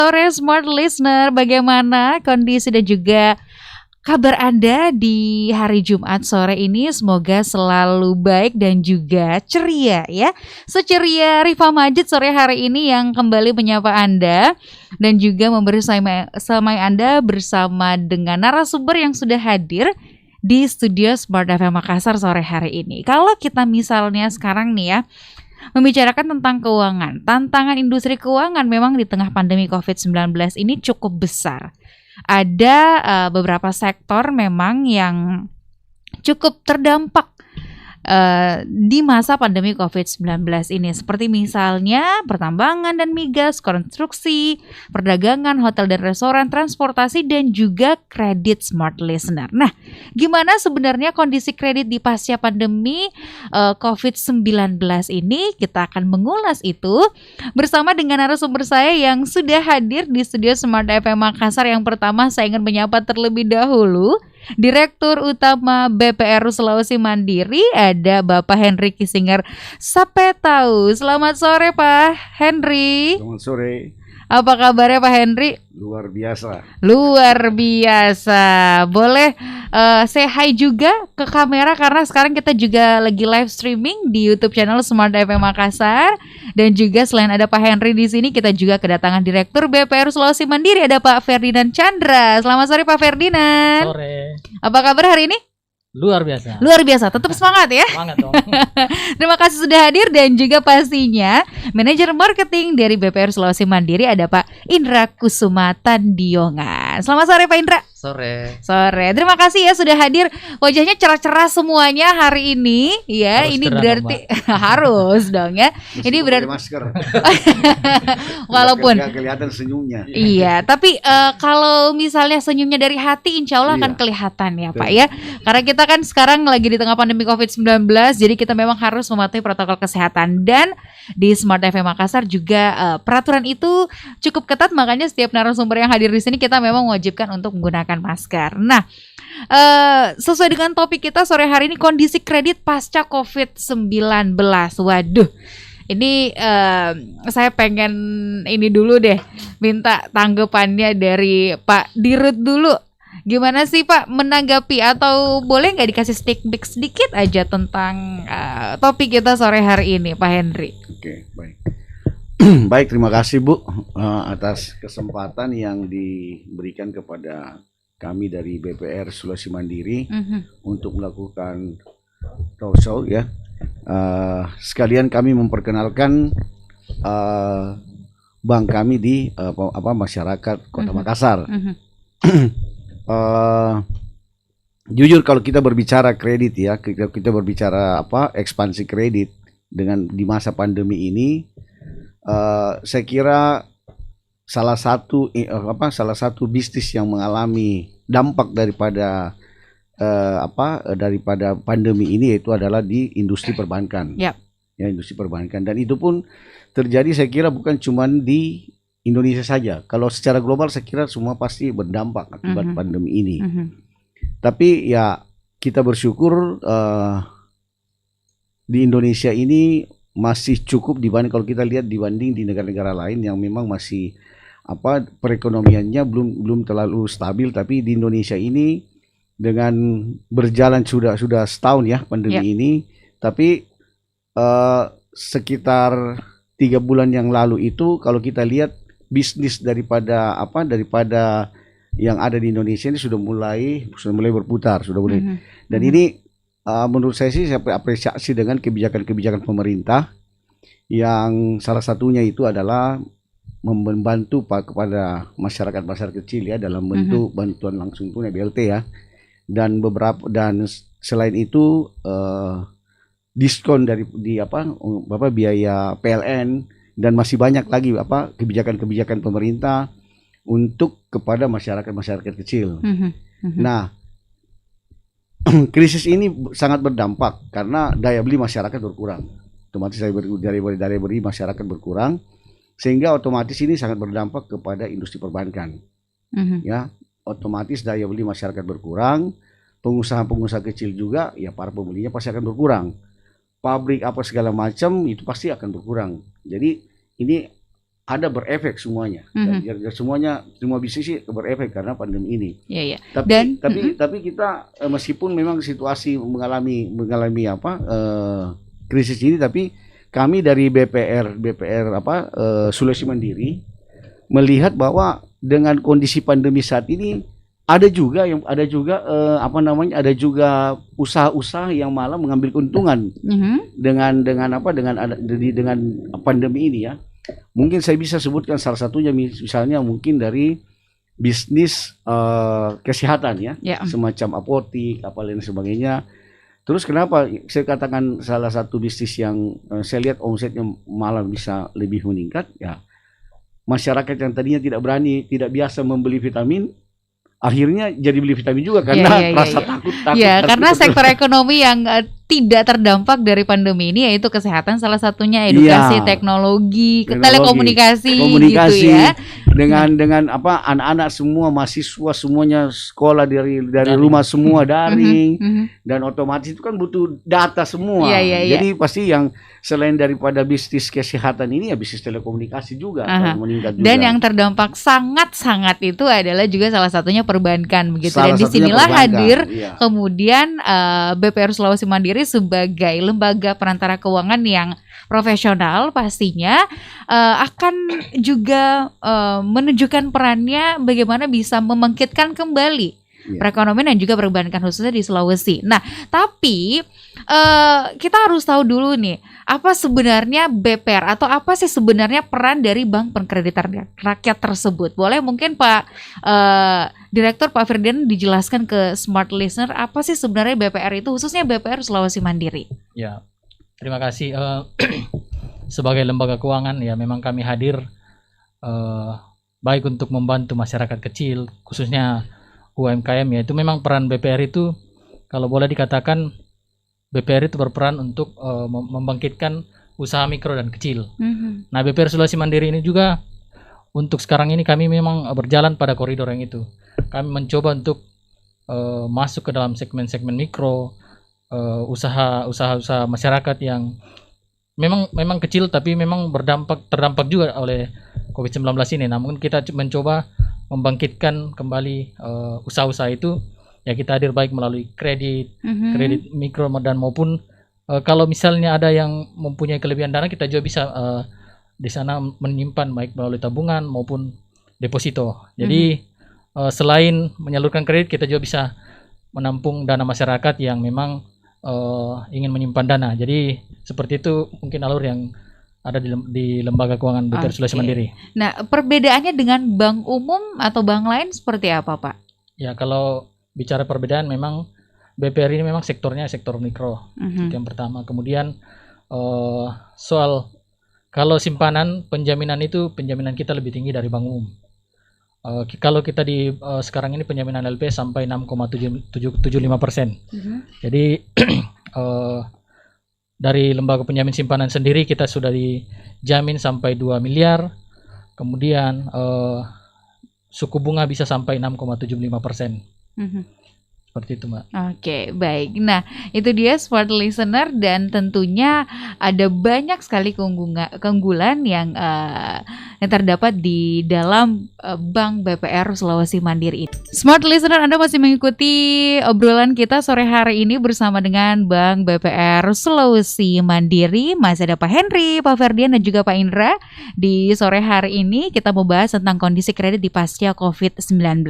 Sore Smart Listener, bagaimana kondisi dan juga kabar Anda di hari Jumat sore ini? Semoga selalu baik dan juga ceria ya. Seceria Rifa Majid sore hari ini yang kembali menyapa Anda dan juga memberi samai Anda bersama dengan narasumber yang sudah hadir di studio Smart FM Makassar sore hari ini. Kalau kita misalnya sekarang nih ya, membicarakan tentang keuangan, tantangan industri keuangan memang di tengah pandemi COVID-19 ini cukup besar. Ada beberapa sektor memang yang cukup terdampak di masa pandemi COVID-19 ini, seperti misalnya pertambangan dan migas, konstruksi, perdagangan, hotel dan restoran, transportasi, dan juga kredit Smart Listener. Nah, gimana sebenarnya kondisi kredit di pasca pandemi COVID-19 ini? Kita akan mengulas itu bersama dengan narasumber saya yang sudah hadir di studio Smart FM Makassar. Yang pertama saya ingin menyapa terlebih dahulu Direktur Utama BPR Sulawesi Mandiri, ada Bapak Henry Kissinger Sapetau. Selamat sore Pak Henry. Selamat sore. Apa kabarnya Pak Henry? Luar biasa. Luar biasa. Boleh say hi juga ke kamera karena sekarang kita juga lagi live streaming di YouTube channel Smart FM Makassar. Dan juga selain ada Pak Henry di sini, kita juga kedatangan Direktur BPR Sulawesi Mandiri, ada Pak Ferdinand Chandra. Selamat sore Pak Ferdinand. Sore. Apa kabar hari ini? Luar biasa. Luar biasa, tetap semangat ya. Semangat dong. Terima kasih sudah hadir dan juga pastinya Manajer Marketing dari BPR Sulawesi Mandiri ada Pak Indra Kusuma Tandiongan. Selamat sore Pak Indra. Sore. Sore. Terima kasih ya sudah hadir. Wajahnya cerah-cerah semuanya hari ini ya. Harus ini cerah berarti harus dong ya. Meskipun Ini berarti pakai masker. walaupun nggak kelihatan senyumnya. iya, tapi kalau misalnya senyumnya dari hati, insya Allah akan Iya. kelihatan ya Pak ya. Karena kita kan sekarang lagi di tengah pandemi COVID-19, jadi kita memang harus mematuhi protokol kesehatan. Dan di Smart FM Makassar juga peraturan itu cukup ketat, makanya setiap narasumber yang hadir di sini kita memang mewajibkan untuk menggunakan masker. Nah, sesuai dengan topik kita sore hari ini, kondisi kredit pasca COVID-19. Waduh. Ini saya pengen ini dulu deh, minta tanggapannya dari Pak Dirut dulu. Gimana sih Pak menanggapi, atau boleh nggak dikasih stick sedikit aja tentang topik kita sore hari ini Pak Henry? Oke, baik. Baik, terima kasih Bu atas kesempatan yang diberikan kepada kami dari BPR Sulawesi Mandiri untuk melakukan talk show ya. Sekalian kami memperkenalkan bank kami di masyarakat Kota Makassar. Jujur kalau kita berbicara kredit ya, kita berbicara ekspansi kredit dengan di masa pandemi ini, saya kira salah satu bisnis yang mengalami dampak daripada pandemi ini yaitu adalah di industri perbankan. Yep. Ya, industri perbankan, dan itu pun terjadi saya kira bukan cuma di Indonesia saja. Kalau secara global saya kira semua pasti berdampak akibat pandemi ini. Tapi ya kita bersyukur di Indonesia ini masih cukup dibanding, kalau kita lihat dibanding di negara-negara lain yang memang masih perekonomiannya belum terlalu stabil. Tapi di Indonesia ini dengan berjalan sudah setahun ya pandemi ini, tapi sekitar 3 bulan yang lalu itu kalau kita lihat bisnis daripada yang ada di Indonesia ini sudah mulai berputar, dan ini menurut saya sih saya apresiasi dengan kebijakan pemerintah yang salah satunya itu adalah membantu kepada masyarakat kecil ya dalam bentuk bantuan langsung tunai BLT ya, dan selain itu diskon biaya PLN, dan masih banyak lagi kebijakan pemerintah untuk kepada masyarakat kecil. Nah, krisis ini sangat berdampak karena daya beli masyarakat berkurang. Otomatis daya beli masyarakat berkurang, sehingga otomatis ini sangat berdampak kepada industri perbankan. Ya, otomatis daya beli masyarakat berkurang, pengusaha kecil juga ya para pembelinya pasti akan berkurang. Pabrik segala macam itu pasti akan berkurang. Jadi ini ada berefek semuanya. Dan semuanya, semua bisnis sih berefek karena pandemi ini. Iya, iya. Tapi kita meskipun memang situasi mengalami krisis ini, tapi kami dari BPR Sulawesi Mandiri melihat bahwa dengan kondisi pandemi saat ini ada juga usaha-usaha yang malah mengambil keuntungan dengan pandemi ini ya. Mungkin saya bisa sebutkan salah satunya misalnya mungkin dari bisnis kesehatan ya, semacam apotik, apa lain sebagainya. Terus kenapa saya katakan salah satu bisnis yang saya lihat omsetnya malah bisa lebih meningkat ya, masyarakat yang tadinya tidak biasa membeli vitamin, akhirnya jadi beli vitamin juga karena rasa takut. Ya, karena sektor ekonomi yang tidak terdampak dari pandemi ini yaitu kesehatan, salah satunya edukasi, teknologi, telekomunikasi gitu ya. Dengan anak-anak semua, mahasiswa semuanya sekolah dari rumah semua daring, dan otomatis itu kan butuh data semua. Jadi pasti yang selain daripada bisnis kesehatan ini ya bisnis telekomunikasi juga meningkat juga. Dan yang terdampak sangat-sangat itu adalah juga salah satunya perbankan begitu. Dan disinilah hadir kemudian BPR Sulawesi Mandiri sebagai lembaga perantara keuangan yang profesional pastinya akan juga menunjukkan perannya bagaimana bisa membangkitkan kembali perekonomian dan juga perbankan khususnya di Sulawesi. Nah, tapi kita harus tahu dulu nih, apa sebenarnya BPR atau apa sih sebenarnya peran dari Bank Perkreditan Rakyat tersebut? Boleh mungkin Pak Direktur Pak Firdian dijelaskan ke smart listener apa sih sebenarnya BPR itu, khususnya BPR Sulawesi Mandiri? Ya, terima kasih. Sebagai lembaga keuangan ya memang kami hadir baik untuk membantu masyarakat kecil khususnya UMKM ya. Itu memang peran BPR itu kalau boleh dikatakan BPR itu berperan untuk membangkitkan usaha mikro dan kecil. Nah, BPR Sulawesi Mandiri ini juga untuk sekarang ini kami memang berjalan pada koridor yang itu. Kami mencoba untuk masuk ke dalam segmen-segmen mikro, usaha-usaha masyarakat yang memang kecil tapi memang terdampak juga oleh COVID-19 ini. Namun kita mencoba membangkitkan kembali usaha-usaha itu. Ya, kita hadir baik melalui kredit mikro dan maupun kalau misalnya ada yang mempunyai kelebihan dana, kita juga bisa di sana menyimpan baik melalui tabungan maupun deposito. Jadi selain menyalurkan kredit, kita juga bisa menampung dana masyarakat yang memang ingin menyimpan dana. Jadi seperti itu mungkin alur yang ada di lembaga keuangan BPR Sulawesi Mandiri. Nah, perbedaannya dengan bank umum atau bank lain seperti apa, Pak? Ya, kalau bicara perbedaan memang BPR ini memang sektornya sektor mikro. Itu yang pertama. Kemudian soal kalau simpanan penjaminan kita lebih tinggi dari bank umum. Kalau kita di sekarang ini penjaminan LP sampai 6,75%. Jadi dari lembaga penjamin simpanan sendiri kita sudah dijamin sampai 2 miliar. Kemudian suku bunga bisa sampai 6,75%. Seperti itu, Mbak. Oke, baik. Nah, itu dia smart listener, dan tentunya ada banyak sekali keunggulan yang terdapat di dalam Bank BPR Sulawesi Mandiri ini. Smart listener, Anda masih mengikuti obrolan kita sore hari ini bersama dengan Bank BPR Sulawesi Mandiri. Masih ada Pak Henry, Pak Ferdian, dan juga Pak Indra. Di sore hari ini kita membahas tentang kondisi kredit di pasca COVID-19.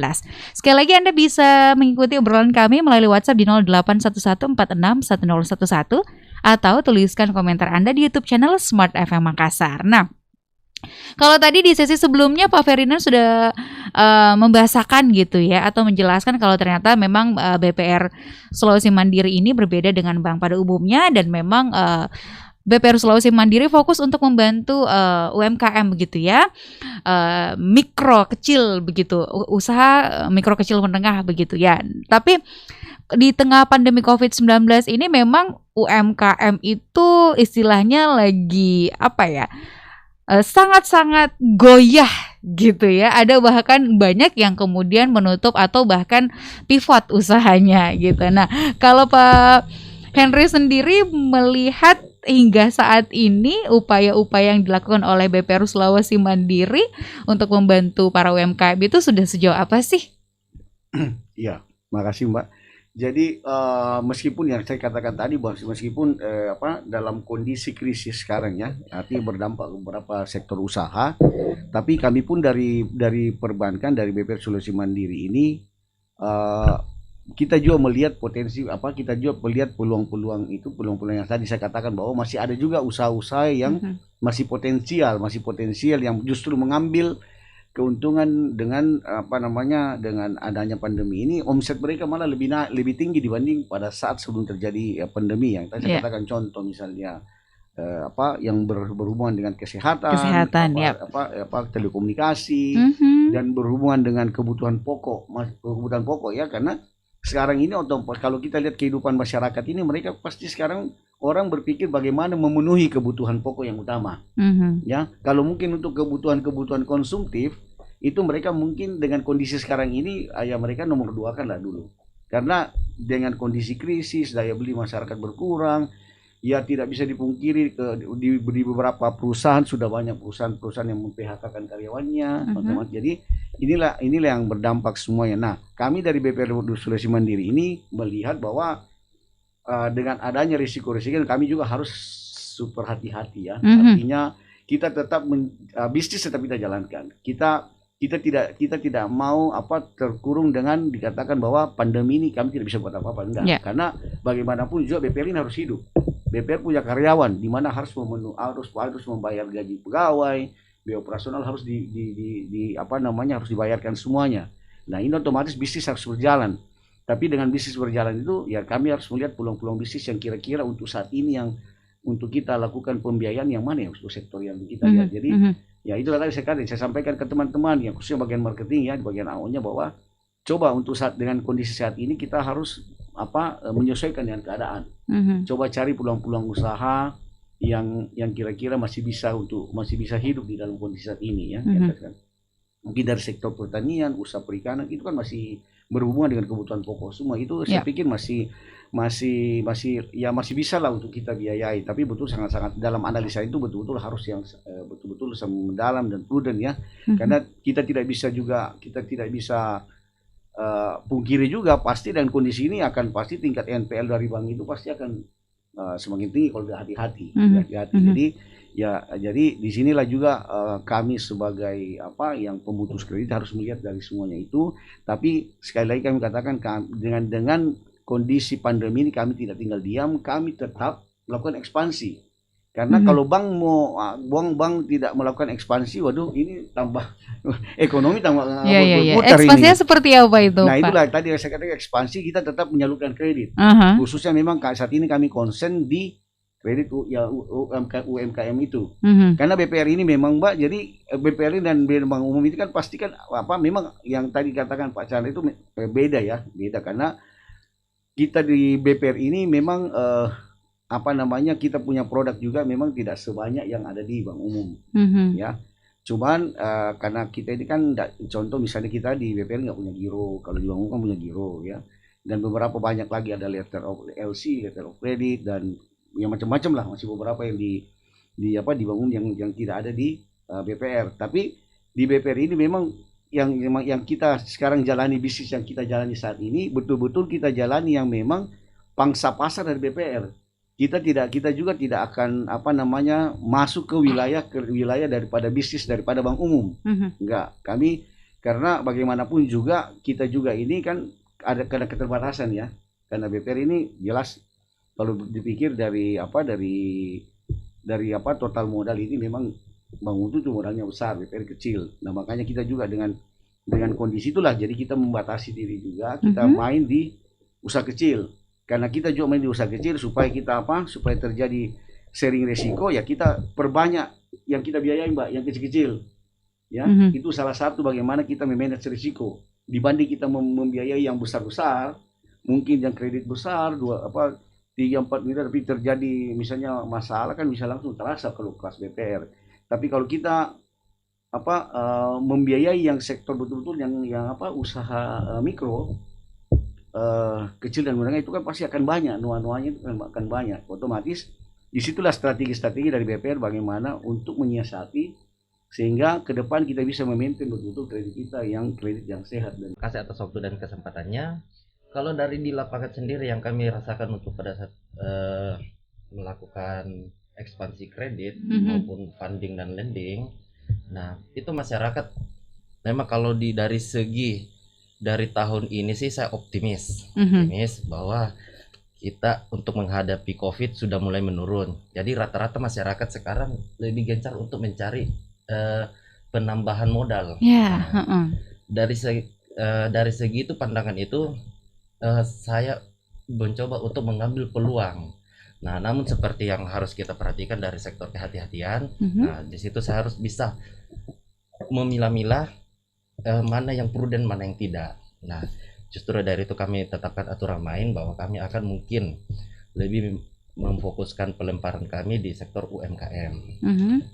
Sekali lagi Anda bisa mengikuti obrolan kami melalui WhatsApp di 0811461011 atau tuliskan komentar Anda di YouTube channel Smart FM Makassar. Nah, kalau tadi di sesi sebelumnya Pak Ferdinand sudah membahasakan gitu ya, atau menjelaskan kalau ternyata memang BPR Sulawesi Mandiri ini berbeda dengan bank pada umumnya, dan memang BPR Sulawesi Mandiri fokus untuk membantu UMKM begitu ya, mikro kecil begitu, usaha mikro kecil menengah begitu ya. Tapi di tengah pandemi COVID-19 ini memang UMKM itu istilahnya lagi apa ya, sangat-sangat goyah gitu ya. Ada bahkan banyak yang kemudian menutup atau bahkan pivot usahanya gitu. Nah, kalau Pak Henry sendiri melihat hingga saat ini upaya-upaya yang dilakukan oleh BPR Sulawesi Mandiri untuk membantu para UMKM itu sudah sejauh apa sih? Iya, makasih Mbak. Jadi meskipun yang saya katakan tadi bahwa meskipun dalam kondisi krisis sekarang ya, artinya berdampak ke beberapa sektor usaha, tapi kami pun dari perbankan, dari BPR Sulawesi Mandiri ini kita juga melihat potensi kita juga melihat peluang-peluang yang tadi saya katakan bahwa masih ada juga usaha-usaha yang masih potensial yang justru mengambil keuntungan dengan dengan adanya pandemi ini. Omset mereka malah lebih tinggi dibanding pada saat sebelum terjadi pandemi. Yang tadi saya katakan contoh misalnya yang berhubungan dengan kesehatan telekomunikasi dan berhubungan dengan kebutuhan pokok ya, karena sekarang ini kalau kita lihat kehidupan masyarakat ini, mereka pasti sekarang orang berpikir bagaimana memenuhi kebutuhan pokok yang utama. Ya, kalau mungkin untuk kebutuhan konsumtif itu mereka mungkin dengan kondisi sekarang ini mereka nomor 2 kan lah dulu. Karena dengan kondisi krisis, daya beli masyarakat berkurang, ya tidak bisa dipungkiri di beberapa perusahaan sudah banyak perusahaan yang mem-PHK-kan karyawannya. Jadi inilah yang berdampak semuanya. Nah, kami dari BPR Sulawesi Mandiri ini melihat bahwa dengan adanya risiko-risiko, kami juga harus super hati-hati ya. Artinya kita tetap bisnis tetap kita jalankan. Kita tidak mau terkurung dengan dikatakan bahwa pandemi ini kami tidak bisa buat apa-apa, enggak. Karena bagaimanapun juga BPR ini harus hidup. BPR punya karyawan di mana harus membayar gaji pegawai, biaya operasional harus harus dibayarkan semuanya. Nah, ini otomatis bisnis harus berjalan. Tapi dengan bisnis berjalan itu ya kami harus melihat peluang-peluang bisnis yang kira-kira untuk saat ini yang untuk kita lakukan pembiayaan yang mana ya untuk sektor yang kita lihat. Jadi ya itu tadi saya sampaikan ke teman-teman yang khususnya bagian marketing ya, di bagian AO-nya, bahwa coba untuk dengan kondisi saat ini kita harus menyesuaikan dengan keadaan. Coba cari peluang-peluang usaha yang kira-kira masih bisa hidup di dalam kondisi saat ini ya. Mungkin dari sektor pertanian, usaha perikanan itu kan masih berhubungan dengan kebutuhan pokok semua itu. Saya pikir masih bisa lah untuk kita biayai, tapi betul sangat dalam analisa itu betul-betul harus yang betul-betul mendalam dan prudent ya. Karena kita tidak bisa pungkiri juga pasti dan kondisi ini akan pasti tingkat NPL dari bank itu pasti akan semakin tinggi kalau tidak hati-hati. Jadi disinilah juga kami sebagai yang pemutus kredit harus melihat dari semuanya itu. Tapi sekali lagi kami katakan dengan kondisi pandemi ini kami tidak tinggal diam, kami tetap melakukan ekspansi. Karena kalau bank tidak melakukan ekspansi, waduh ini tambah ekonomi tambah berputar. Ekspansinya seperti apa itu, Nah, Pak? itulah tadi saya katakan ekspansi kita tetap menyalurkan kredit. Khususnya memang saat ini kami konsen di kredit UMKM itu. Karena BPR ini memang Mbak, jadi BPR dan Bank Umum itu kan pasti kan memang yang tadi katakan Pak Chandra itu beda karena kita di BPR ini memang kita punya produk juga memang tidak sebanyak yang ada di Bank Umum ya. Cuman karena kita ini kan contoh misalnya kita di BPR nggak punya giro, kalau di Bank Umum kan punya giro ya. Dan beberapa banyak lagi ada letter of LC, letter of credit dan yang macam-macam lah, masih beberapa yang di Bank Umum yang tidak ada di BPR. Tapi di BPR ini memang yang kita sekarang jalani, bisnis yang kita jalani saat ini betul-betul kita jalani yang memang pangsa pasar dari BPR. Kita juga tidak akan masuk ke wilayah daripada bisnis daripada Bank Umum. Enggak, kami karena bagaimanapun juga kita juga ini kan ada keterbatasan ya. Karena BPR ini jelas kalau dipikir dari total modal ini memang Bank Umum itu modalnya besar, BPR kecil. Nah, makanya kita juga dengan kondisi itulah jadi kita membatasi diri juga, kita main di usaha kecil. Karena kita juga main di usaha kecil supaya terjadi sharing resiko ya, kita perbanyak yang kita biayai Mbak, yang kecil-kecil. Ya, itu salah satu bagaimana kita memanage risiko dibanding kita membiayai yang besar-besar, mungkin yang kredit besar 3-4 miliar tapi terjadi misalnya masalah kan bisa langsung terasa kalau kelas BPR. Tapi kalau kita membiayai yang sektor betul-betul yang usaha mikro, kecil dan menengah itu kan pasti akan banyak nuansa-nuannya itu akan banyak. Otomatis disitulah strategi-strategi dari BPR bagaimana untuk menyiasati sehingga ke depan kita bisa memaintain betul-betul kredit yang sehat. Dan kasih atas waktu dan kesempatannya. Kalau dari di lapangan sendiri yang kami rasakan untuk pada saat melakukan ekspansi kredit maupun funding dan lending, nah itu masyarakat memang kalau dari tahun ini sih saya optimis bahwa kita untuk menghadapi COVID sudah mulai menurun. Jadi rata-rata masyarakat sekarang lebih gencar untuk mencari penambahan modal. Dari segi itu pandangan itu saya mencoba untuk mengambil peluang. Nah, namun seperti yang harus kita perhatikan dari sektor kehati-hatian, nah di situ saya harus bisa memilah-milah mana yang prudent, mana yang tidak. Nah, justru dari itu kami tetapkan aturan main bahwa kami akan mungkin lebih memfokuskan pelemparan kami di sektor UMKM.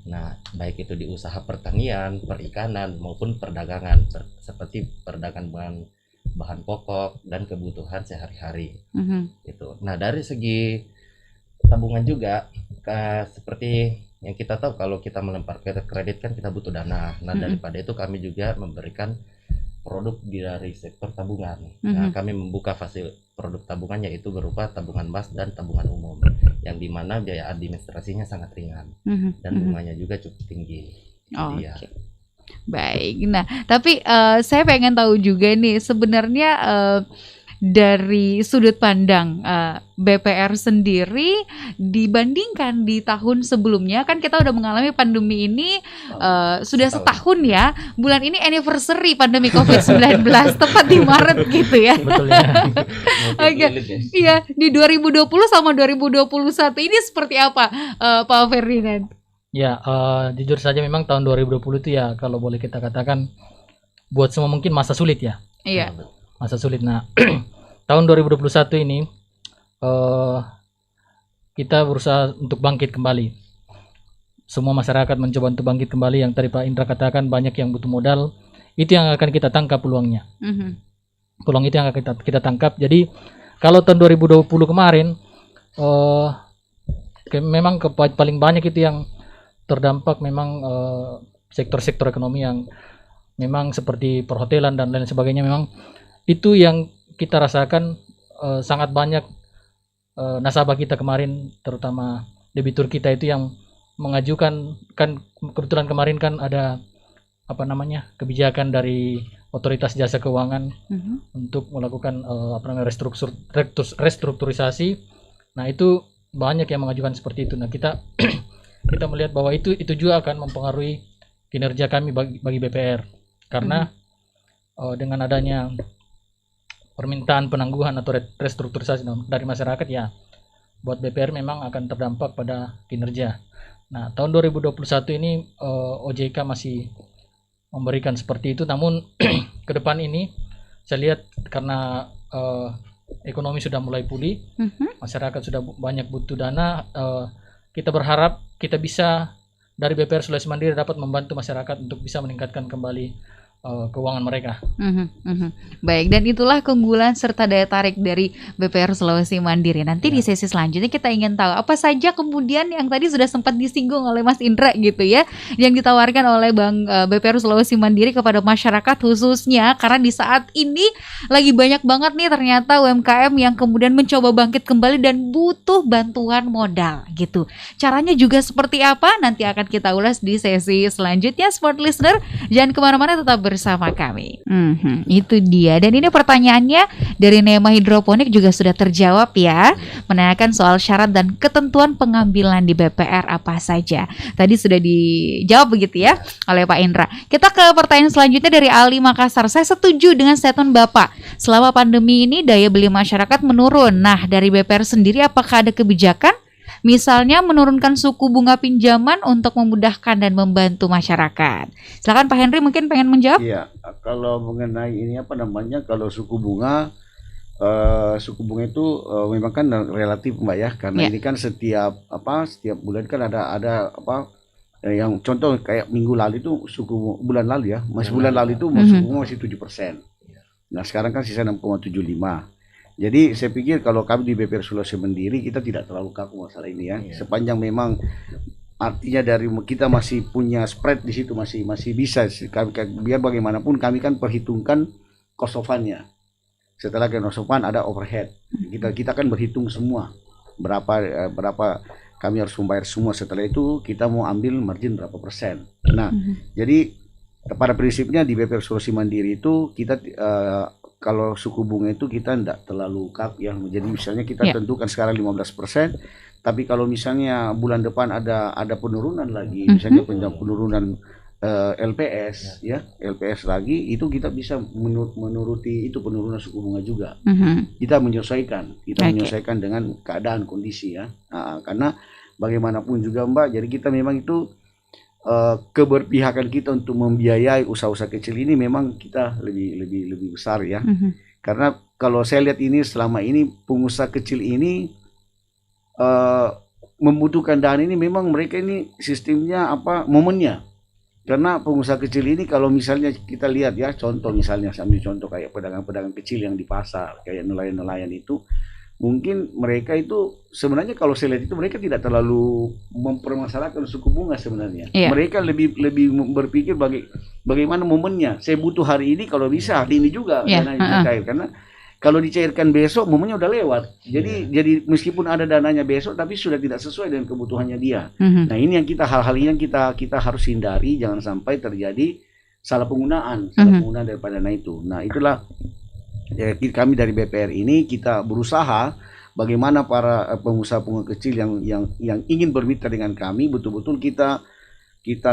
Nah, baik itu di usaha pertanian, perikanan maupun perdagangan, seperti perdagangan bahan pokok dan kebutuhan sehari-hari. Itu. Nah, dari segi tabungan juga seperti yang kita tahu kalau kita melempar kredit kan kita butuh dana. Nah, daripada itu kami juga memberikan produk dari sektor tabungan. Nah, kami membuka produk tabungan yaitu berupa tabungan emas dan tabungan umum, yang dimana biaya administrasinya sangat ringan dan bunganya juga cukup tinggi. Oke. Baik. Nah, tapi saya pengen tahu juga nih sebenarnya dari sudut pandang BPR sendiri dibandingkan di tahun sebelumnya, kan kita udah mengalami pandemi ini sudah setahun ya. Bulan ini anniversary pandemi COVID-19 tepat di Maret gitu ya. Betul ya. Oke. Iya, di 2020 sama 2021 ini seperti apa Pak Ferdinand? Ya, jujur saja memang tahun 2020 itu ya kalau boleh kita katakan buat semua mungkin masa sulit ya. Iya. Masa sulit. Nah, tahun 2021 ini kita berusaha untuk bangkit kembali. Semua masyarakat mencoba untuk bangkit kembali. Yang tadi Pak Indra katakan banyak yang butuh modal. Itu yang akan kita tangkap peluangnya. Peluang itu yang akan kita tangkap. Jadi kalau tahun 2020 kemarin memang paling banyak itu yang terdampak memang sektor-sektor ekonomi yang memang seperti perhotelan dan lain sebagainya. Memang itu yang kita rasakan sangat banyak nasabah kita kemarin, terutama debitur kita itu yang mengajukan, kan kebetulan kemarin kan ada kebijakan dari otoritas jasa keuangan untuk melakukan restrukturisasi. Nah, itu banyak yang mengajukan seperti itu. Nah, kita melihat bahwa itu juga akan mempengaruhi kinerja kami bagi BPR, karena dengan adanya permintaan penangguhan atau restrukturisasi dari masyarakat ya, buat BPR memang akan terdampak pada kinerja. Nah, tahun 2021 ini OJK masih memberikan seperti itu, namun ke depan ini saya lihat karena ekonomi sudah mulai pulih, masyarakat sudah banyak butuh dana, kita berharap kita bisa dari BPR Sulawesi Mandiri dapat membantu masyarakat untuk bisa meningkatkan kembali keuangan mereka. Baik, dan itulah keunggulan serta daya tarik dari BPR Sulawesi Mandiri. Nanti di sesi selanjutnya kita ingin tahu apa saja kemudian yang tadi sudah sempat disinggung oleh Mas Indra gitu ya, yang ditawarkan oleh BPR Sulawesi Mandiri kepada masyarakat khususnya karena di saat ini lagi banyak banget nih ternyata UMKM yang kemudian mencoba bangkit kembali dan butuh bantuan modal gitu. Caranya juga seperti apa? Nanti akan kita ulas di sesi selanjutnya. Smart Listener, jangan kemana-mana, tetap bersama kami. Itu dia. Dan ini pertanyaannya dari Nema Hidroponik juga sudah terjawab ya, menanyakan soal syarat dan ketentuan pengambilan di BPR apa saja. Tadi sudah dijawab begitu ya oleh Pak Indra. Kita ke pertanyaan selanjutnya dari Ali Makassar. Saya setuju dengan statement Bapak. Selama pandemi ini daya beli masyarakat menurun. Nah, dari BPR sendiri apakah ada kebijakan misalnya menurunkan suku bunga pinjaman untuk memudahkan dan membantu masyarakat? Silakan Pak Henry, mungkin pengen menjawab. Iya, kalau mengenai ini kalau suku bunga itu memang kan relatif Mbak ya, karena ini kan setiap bulan kan ada yang contoh kayak minggu lalu itu bulan lalu ya, bulan lalu itu suku bunga masih 7%. Nah, sekarang kan sisa 6,75. Jadi saya pikir kalau kami di BPR Sulawesi Mandiri kita tidak terlalu kaku masalah ini ya. Sepanjang memang artinya dari kita masih punya spread di situ masih bisa biar bagaimanapun kami kan perhitungkan cost of fund-nya. Setelah cost of fund ada overhead. Kita kan berhitung semua berapa kami harus membayar semua. Setelah itu kita mau ambil margin berapa persen. Nah, jadi pada prinsipnya di BPR Sulawesi Mandiri itu kita kalau suku bunga itu kita tidak terlalu kaku ya. Jadi misalnya kita tentukan sekarang 15%, tapi kalau misalnya bulan depan ada penurunan lagi, misalnya penurunan LPS ya, LPS lagi, itu kita bisa menuruti itu penurunan suku bunga juga. Kita menyesuaikan dengan keadaan kondisi ya. Karena bagaimanapun juga Mbak, jadi kita memang itu keberpihakan kita untuk membiayai usaha-usaha kecil ini memang kita lebih besar ya. Karena kalau saya lihat ini selama ini pengusaha kecil ini membutuhkan dana ini, memang mereka ini sistemnya momennya. Karena pengusaha kecil ini kalau misalnya kita lihat ya, misalnya sambil contoh kayak pedagang-pedagang kecil yang di pasar, kayak nelayan-nelayan itu, mungkin mereka itu sebenarnya kalau saya lihat itu mereka tidak terlalu mempermasalahkan suku bunga sebenarnya. Mereka lebih berpikir bagaimana momennya. Saya butuh hari ini, kalau bisa hari ini juga dananya cair. Karena kalau dicairkan besok momennya udah lewat. Jadi meskipun ada dananya besok tapi sudah tidak sesuai dengan kebutuhannya dia. Nah, ini yang hal-hal yang kita harus hindari, jangan sampai terjadi salah penggunaan daripada dana itu. Nah, itulah kami dari BPR ini kita berusaha bagaimana para pengusaha-pengusaha kecil yang ingin bermitra dengan kami betul-betul kita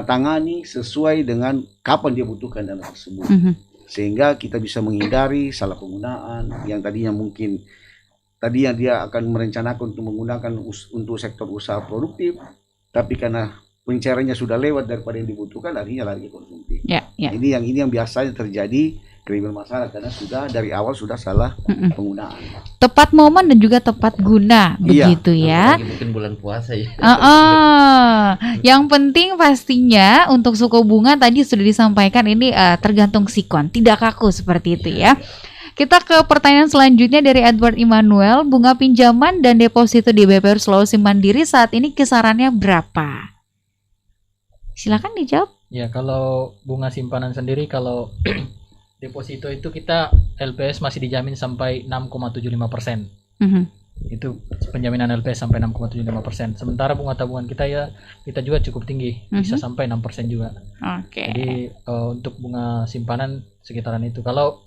tangani sesuai dengan kapan dia butuhkan dana tersebut, sehingga kita bisa menghindari salah penggunaan yang tadinya mungkin dia akan merencanakan untuk menggunakan untuk sektor usaha produktif, tapi karena pencairannya sudah lewat daripada yang dibutuhkan, akhirnya lari ke konsumtif. Ini yang biasanya terjadi, bermasalah karena sudah dari awal sudah salah penggunaan. Tepat momen dan juga tepat guna, begitu ya. Mungkin bulan puasa ya. Yang penting pastinya untuk suku bunga tadi sudah disampaikan ini tergantung sikon, tidak kaku seperti itu ya. Kita ke pertanyaan selanjutnya dari Edward Immanuel. Bunga pinjaman dan deposito di BPR Sulawesi Mandiri saat ini kisarannya berapa? Silakan dijawab. Ya, kalau bunga simpanan sendiri, kalau deposito itu kita LPS masih dijamin sampai 6,75%. Itu penjaminan LPS sampai 6,75%. Sementara bunga tabungan kita juga cukup tinggi, bisa sampai 6% juga. Jadi untuk bunga simpanan sekitaran itu. Kalau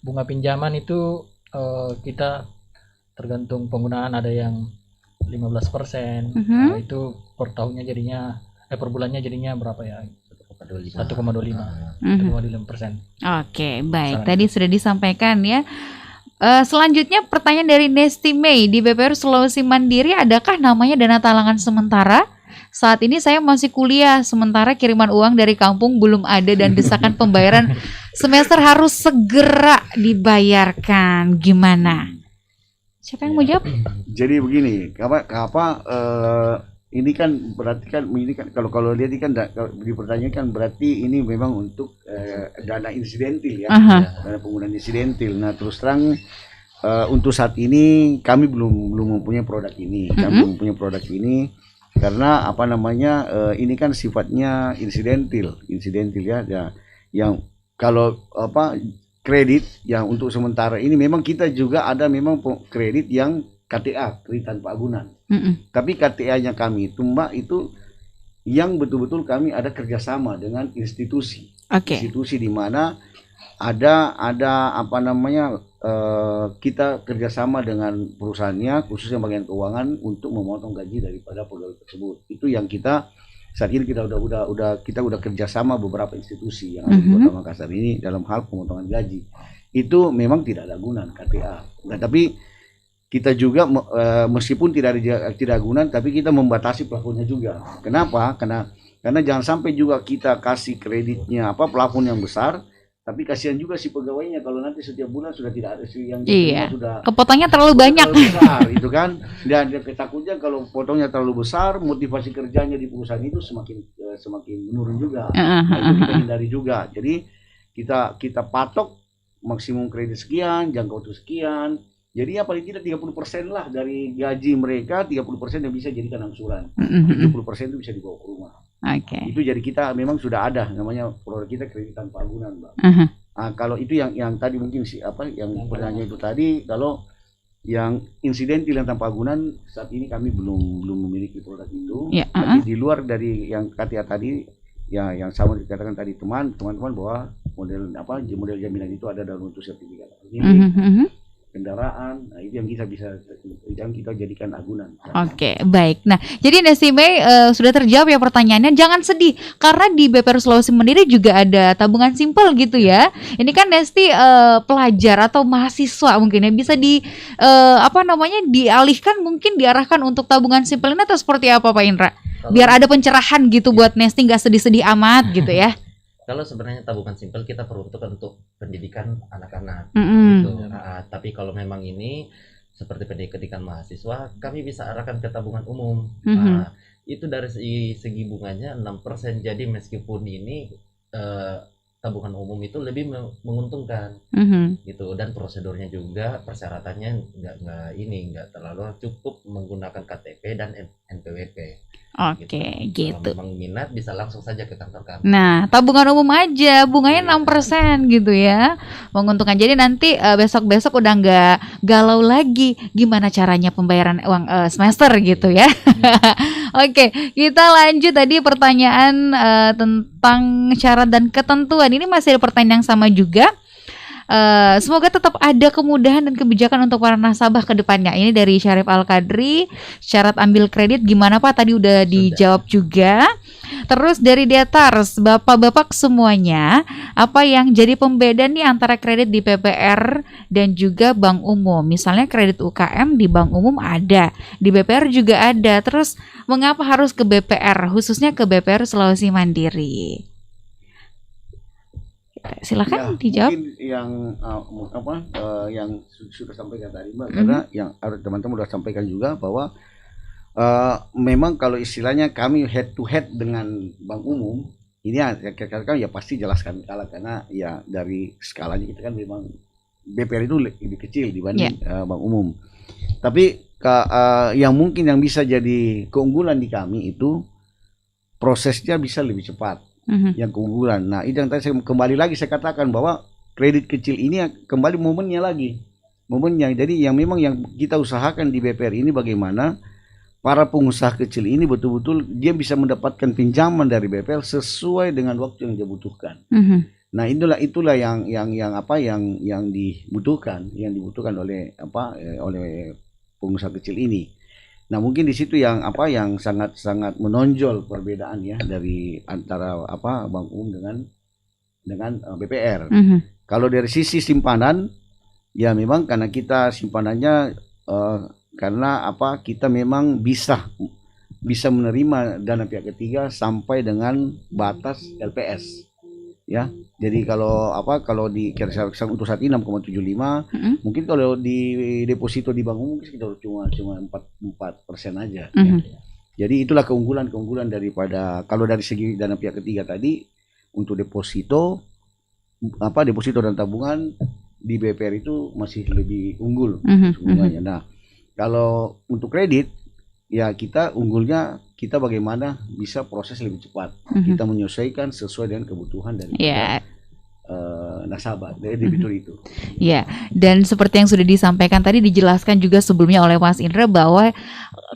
bunga pinjaman itu kita tergantung penggunaan, ada yang 15%. Itu per tahunnya jadinya per bulannya jadinya berapa ya? 1,25%. Oke, baik. Tadi sudah disampaikan ya. Selanjutnya pertanyaan dari Nesti May di BPR Sulawesi Mandiri, adakah namanya dana talangan sementara? Saat ini saya masih kuliah, sementara kiriman uang dari kampung belum ada dan desakan pembayaran semester harus segera dibayarkan. Gimana? Siapa yang mau jawab? Jadi begini, ini kan berarti kan kalau lihat ini kan dipertanyakan berarti ini memang untuk dana insidentil ya, dana penggunaan insidentil. Nah, terus terang untuk saat ini kami belum mempunyai produk ini. Kami mempunyai produk ini karena ini kan sifatnya insidentil ya, yang kalau kredit yang untuk sementara ini memang kita juga ada memang kredit yang KTA, kredit tanpa agunan. Tapi KTA-nya kami itu Mbak, itu yang betul-betul kami ada kerjasama dengan institusi. Institusi di mana ada kita kerjasama dengan perusahaannya, khususnya bagian keuangan, untuk memotong gaji daripada pegawai tersebut. Itu yang kita saat ini kita udah kerjasama beberapa institusi yang ada di Kota Makassar ini dalam hal pemotongan gaji. Itu memang tidak ada agunan KTA. Nah, tapi kita juga meskipun tidak ada agunan, tapi kita membatasi plafonnya juga. Kenapa? Karena jangan sampai juga kita kasih kreditnya plafon yang besar, tapi kasihan juga si pegawainya kalau nanti setiap bulan sudah tidak ada yang sudah kepotongnya terlalu banyak, besar, itu kan. Dan takutnya kalau potongnya terlalu besar, motivasi kerjanya di perusahaan itu semakin menurun juga. Nah, itu kita hindari juga. Jadi kita patok maksimum kredit sekian, jangka waktu sekian. Jadi ya paling tidak 30% lah dari gaji mereka, 30% yang bisa jadikan angsuran. 70% itu bisa dibawa ke rumah. Oke. Itu jadi kita memang sudah ada namanya produk kita kredit tanpa agunan, Mbak. Kalau itu yang tadi mungkin yang pertanyaan itu tadi, kalau yang insidentil yang tanpa agunan saat ini kami belum memiliki produk itu. Tapi di luar dari yang KTA tadi, ya yang sama dikatakan tadi teman-teman bahwa model jaminan itu ada dalam bentuk sertifikat kendaraan, nah itu yang kita jadikan agunan. Oke, baik. Nah, jadi Nesti May sudah terjawab ya pertanyaannya. Jangan sedih karena di BPR Sulawesi Mandiri juga ada tabungan simpel gitu ya. Ini kan Nesti pelajar atau mahasiswa mungkin ya, bisa dialihkan, mungkin diarahkan untuk tabungan simpel ini atau seperti apa Pak Indra? Biar ada pencerahan gitu buat Nesti, nggak sedih-sedih amat gitu ya. Kalau sebenarnya tabungan simpel kita peruntukkan untuk pendidikan anak-anak gitu. Tapi kalau memang ini seperti pendidikan mahasiswa, kami bisa arahkan ke tabungan umum. Itu dari segi bunganya 6%. Jadi meskipun ini tabungan umum itu lebih menguntungkan gitu, dan prosedurnya juga persyaratannya nggak terlalu, cukup menggunakan KTP dan NPWP. Oke, gitu. Kalau memang minat bisa langsung saja ke kantor kami. Nah, tabungan umum aja bunganya 6% gitu ya. Menguntungkan. Jadi nanti besok-besok udah nggak galau lagi gimana caranya pembayaran uang semester gitu ya. Oke, kita lanjut tadi pertanyaan tentang syarat dan ketentuan. Ini masih ada pertanyaan yang sama juga. Semoga tetap ada kemudahan dan kebijakan untuk para nasabah ke depannya. Ini dari Syarif Al-Kadri. Syarat ambil kredit gimana Pak? Tadi udah dijawab juga. Terus dari Detars, Bapak-bapak semuanya, apa yang jadi pembeda nih antara kredit di PPR dan juga bank umum? Misalnya kredit UKM di bank umum ada, di BPR juga ada. Terus mengapa harus ke BPR, khususnya ke BPR Sulawesi Mandiri? Silakan dijawab. Mungkin yang sudah sampaikan tadi Mbak, karena yang teman-teman sudah sampaikan juga bahwa memang kalau istilahnya kami head to head dengan bank umum, ini ya pasti jelas kami kalah, karena ya dari skalanya kita kan memang BPR itu lebih kecil dibanding bank umum. Tapi yang mungkin yang bisa jadi keunggulan di kami itu prosesnya bisa lebih cepat. Yang keunggulan. Nah, itu yang tadi saya kembali lagi saya katakan bahwa kredit kecil ini kembali momennya. Jadi yang memang yang kita usahakan di BPR ini bagaimana para pengusaha kecil ini betul-betul dia bisa mendapatkan pinjaman dari BPR sesuai dengan waktu yang dia butuhkan. Nah, itulah yang dibutuhkan oleh pengusaha kecil ini. Nah, mungkin di situ yang sangat menonjol perbedaan ya dari antara bank umum dengan BPR. Kalau dari sisi simpanan ya memang karena kita simpanannya karena kita memang bisa menerima dana pihak ketiga sampai dengan batas LPS. Ya, jadi kalau di untuk saat ini 6,75, mungkin kalau di deposito di bank umum sekitar cuma 4% aja. Ya. Jadi itulah keunggulan daripada kalau dari segi dana pihak ketiga tadi untuk deposito dan tabungan di BPR itu masih lebih unggul semuanya. Nah, kalau untuk kredit ya kita unggulnya kita bagaimana bisa proses lebih cepat. Kita menyesuaikan sesuai dengan kebutuhan dari nasabah dari debitur itu. Ya, dan seperti yang sudah disampaikan tadi, dijelaskan juga sebelumnya oleh Mas Indra bahwa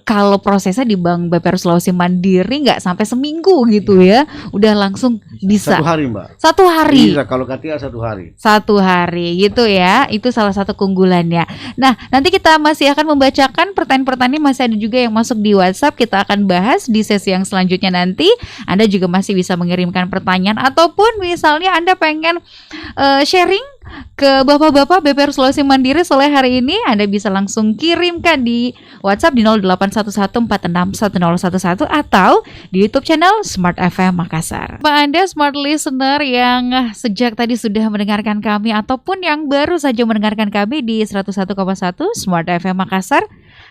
kalau prosesnya di Bank BPR Sulawesi Mandiri nggak sampai seminggu gitu ya, udah langsung bisa. 1 hari Mbak. 1 hari. Bisa, kalau KTA 1 hari. 1 hari gitu ya, itu salah satu keunggulannya. Nah, nanti kita masih akan membacakan pertanyaan-pertanyaan, masih ada juga yang masuk di WhatsApp, kita akan bahas di sesi yang selanjutnya nanti. Anda juga masih bisa mengirimkan pertanyaan ataupun misalnya Anda pengen sharing ke bapak-bapak BPR Sulawesi Mandiri sore hari ini, Anda bisa langsung kirimkan di WhatsApp di 0811461011 atau di YouTube channel Smart FM Makassar. Pak Anda smart listener yang sejak tadi sudah mendengarkan kami ataupun yang baru saja mendengarkan kami di 101,1 Smart FM Makassar,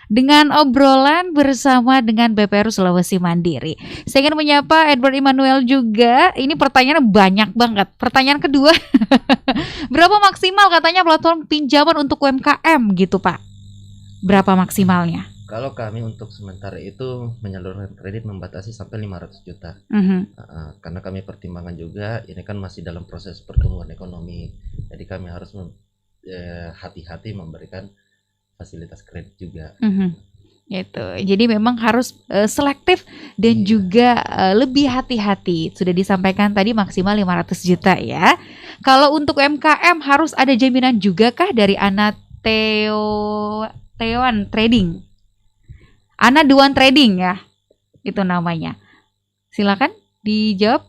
dengan obrolan bersama dengan BPR Sulawesi Mandiri. Saya ingin menyapa Edward Immanuel juga. Ini pertanyaannya banyak banget. Pertanyaan kedua, berapa maksimal katanya platform pinjaman untuk UMKM gitu Pak? Berapa maksimalnya? Kalau kami untuk sementara itu menyalurkan kredit membatasi sampai 500 juta. Karena kami pertimbangan juga ini kan masih dalam proses pertumbuhan ekonomi. Jadi kami harus hati-hati memberikan fasilitas kredit juga. Gitu. Jadi memang harus selektif dan juga lebih hati-hati. Sudah disampaikan tadi maksimal 500 juta ya. Kalau untuk UMKM harus ada jaminan juga kah dari Ana Dewan Trading? Ana Dewan Trading ya, itu namanya. Silakan dijawab.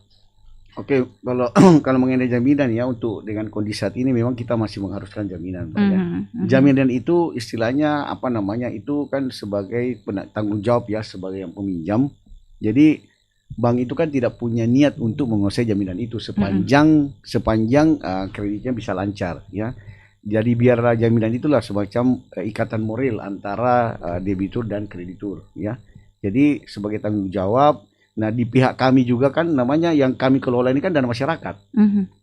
Oke, kalau mengenai jaminan ya, untuk dengan kondisi saat ini memang kita masih mengharuskan jaminan, Pak, ya. Jaminan itu istilahnya apa namanya, itu kan sebagai tanggung jawab ya, sebagai yang peminjam. Jadi bank itu kan tidak punya niat untuk menguasai jaminan itu sepanjang kreditnya bisa lancar ya. Jadi biarlah jaminan itulah semacam ikatan moral antara debitur dan kreditur ya. Jadi sebagai tanggung jawab. Nah di pihak kami juga kan namanya yang kami kelola ini kan dana masyarakat,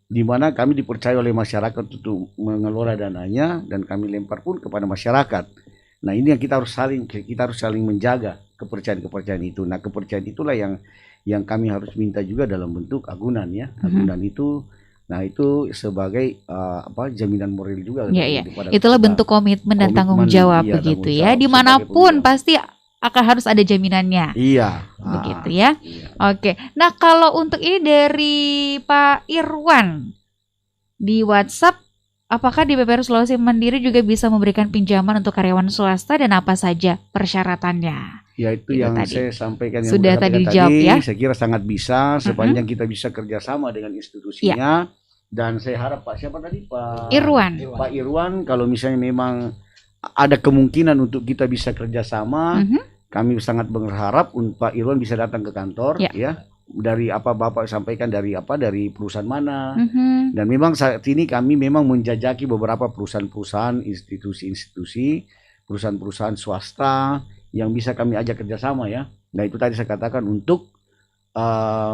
di mana kami dipercaya oleh masyarakat untuk mengelola dananya dan kami lempar pun kepada masyarakat. Nah ini yang kita harus saling menjaga kepercayaan itu. Nah kepercayaan itulah yang kami harus minta juga dalam bentuk agunan ya. Agunan itu. Nah itu sebagai jaminan moral juga. Ya. Itulah bentuk komitmen dan tanggung jawab begitu ya. Dimanapun pasti akan harus ada jaminannya. Iya. Begitu ya. Iya. Oke. Nah kalau untuk ini dari Pak Irwan di WhatsApp, apakah di BPR Sulawesi Mandiri juga bisa memberikan pinjaman untuk karyawan swasta dan apa saja persyaratannya? Ya itu yang tadi saya sampaikan, yang sudah tadi dijawab ya. Saya kira sangat bisa sepanjang kita bisa kerjasama dengan institusinya. Ya. Dan saya harap siapa tadi Pak Irwan. Pak Irwan, kalau misalnya memang ada kemungkinan untuk kita bisa kerjasama, kami sangat berharap Pak Irwan bisa datang ke kantor ya. Dari apa Bapak sampaikan dari perusahaan mana. Dan memang saat ini kami memang menjajaki beberapa perusahaan-perusahaan, institusi-institusi, perusahaan-perusahaan swasta yang bisa kami ajak kerjasama ya. Nah itu tadi saya katakan untuk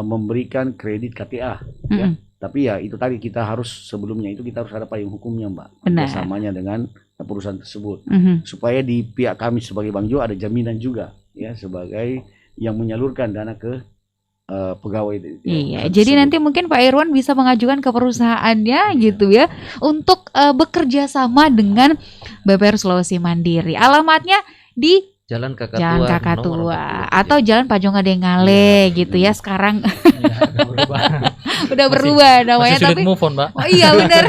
memberikan kredit KTA ya. Tapi ya itu tadi kita harus sebelumnya itu kita harus ada payung hukumnya Mbak, kerjasamanya dengan perusahaan tersebut, supaya di pihak kami sebagai Bank Jo ada jaminan juga ya sebagai yang menyalurkan dana ke pegawai. Iya, jadi nanti mungkin Pak Irwan bisa mengajukan ke perusahaannya gitu ya untuk bekerja sama dengan BPR Sulawesi Mandiri. Alamatnya di Jalan Kakak Tua atau Jalan Pajong Adengale gitu ya sekarang. Udah berubah namanya, masih tapi move on, Mbak. Oh iya benar.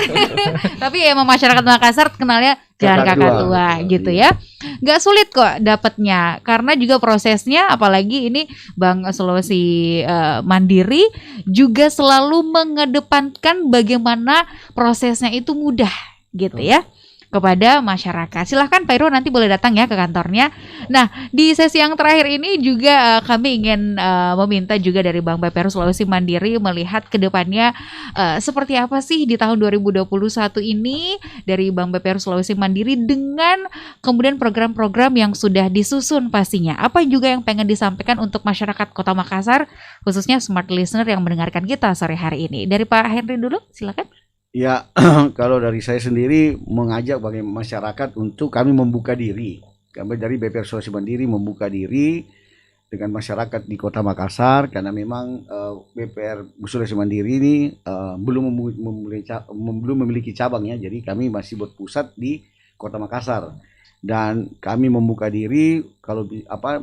Tapi emang masyarakat Makassar kenalnya Jalan Kakak Tua gitu ya. Gak sulit kok dapatnya karena juga prosesnya, apalagi ini Bank Sulawesi Mandiri juga selalu mengedepankan bagaimana prosesnya itu mudah gitu ya kepada masyarakat. Silahkan Pak Irwan nanti boleh datang ya ke kantornya. Nah di sesi yang terakhir ini juga kami ingin meminta juga dari Bank BPR Sulawesi Mandiri melihat ke depannya seperti apa sih di tahun 2021 ini dari Bank BPR Sulawesi Mandiri dengan kemudian program-program yang sudah disusun pastinya. Apa juga yang pengen disampaikan untuk masyarakat Kota Makassar khususnya smart listener yang mendengarkan kita sore hari ini. Dari Pak Henry dulu silakan. Ya, kalau dari saya sendiri mengajak bagi masyarakat untuk kami membuka diri. Kami dari BPR Sulawesi Mandiri membuka diri dengan masyarakat di Kota Makassar karena memang BPR Sulawesi Mandiri ini belum memiliki cabang ya. Jadi kami masih berpusat di Kota Makassar. Dan kami membuka diri kalau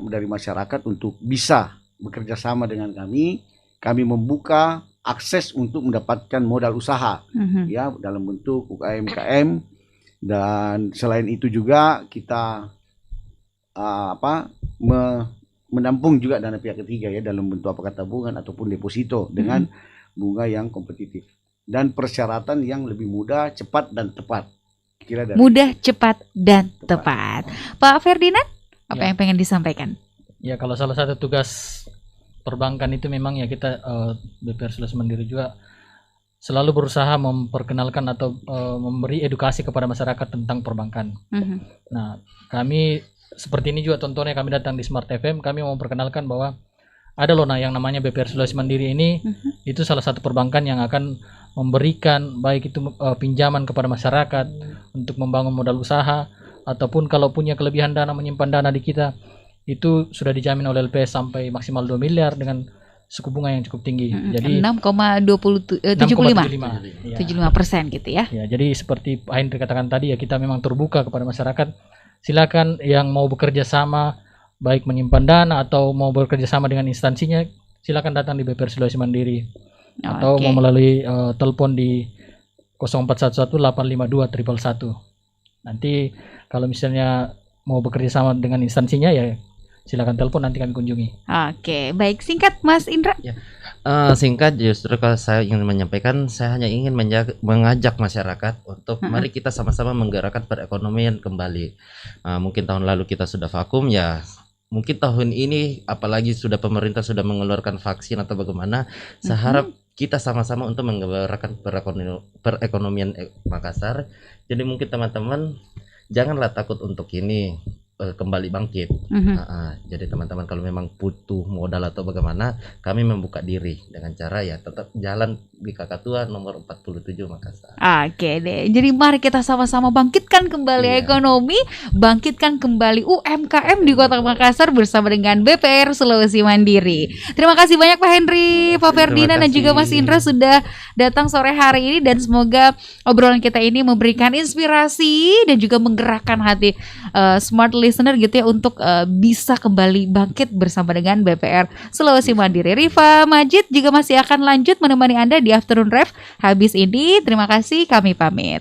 dari masyarakat untuk bisa bekerja sama dengan kami. Kami membuka akses untuk mendapatkan modal usaha ya dalam bentuk UKM, dan selain itu juga kita menampung juga dana pihak ketiga ya dalam bentuk apakah tabungan ataupun deposito dengan bunga yang kompetitif dan persyaratan yang lebih mudah, cepat dan tepat. Mudah, cepat dan tepat. Pak Ferdinand, apa yang pengen disampaikan? Ya kalau salah satu tugas perbankan itu memang ya kita BPR Sulawesi Mandiri juga selalu berusaha memperkenalkan atau memberi edukasi kepada masyarakat tentang perbankan. Nah, kami seperti ini juga contohnya kami datang di Smart FM, kami mau memperkenalkan bahwa ada loh yang namanya BPR Sulawesi Mandiri ini, itu salah satu perbankan yang akan memberikan baik itu pinjaman kepada masyarakat untuk membangun modal usaha, ataupun kalau punya kelebihan dana menyimpan dana di kita, itu sudah dijamin oleh LPS sampai maksimal 2 miliar dengan suku bunga yang cukup tinggi. Jadi 6,75% gitu ya. Ya, jadi seperti Pak Hendri katakan tadi ya, kita memang terbuka kepada masyarakat. Silakan yang mau bekerja sama baik menyimpan dana atau mau bekerja sama dengan instansinya, silakan datang di BPR Sulawesi Mandiri. Atau mau melalui telepon di 0411 852 111. Nanti kalau misalnya mau bekerja sama dengan instansinya ya silakan telepon, nanti kami kunjungi. Oke, baik, singkat Mas Indra. Ya. Singkat, justru kalau saya ingin menyampaikan, saya hanya ingin mengajak masyarakat untuk mari kita sama-sama menggerakkan perekonomian kembali. Mungkin tahun lalu kita sudah vakum ya. Mungkin tahun ini apalagi sudah pemerintah sudah mengeluarkan vaksin atau bagaimana, saya harap kita sama-sama untuk menggerakkan perekonomian Makassar. Jadi mungkin teman-teman janganlah takut untuk ini kembali bangkit. Jadi teman-teman kalau memang butuh modal atau bagaimana, kami membuka diri dengan cara ya tetap jalan di Kakatua nomor 47 Makassar. Oke deh, jadi mari kita sama-sama bangkitkan kembali ekonomi, bangkitkan kembali UMKM di Kota Makassar bersama dengan BPR Sulawesi Mandiri. Terima kasih banyak Pak Hendri, Pak Ferdinand dan juga Mas Indra sudah datang sore hari ini, dan semoga obrolan kita ini memberikan inspirasi dan juga menggerakkan hati smart listener gitu ya untuk bisa kembali bangkit bersama dengan BPR Sulawesi Mandiri. Rifa Majid juga masih akan lanjut menemani Anda di Afternoon Ref habis ini. Terima kasih, kami pamit.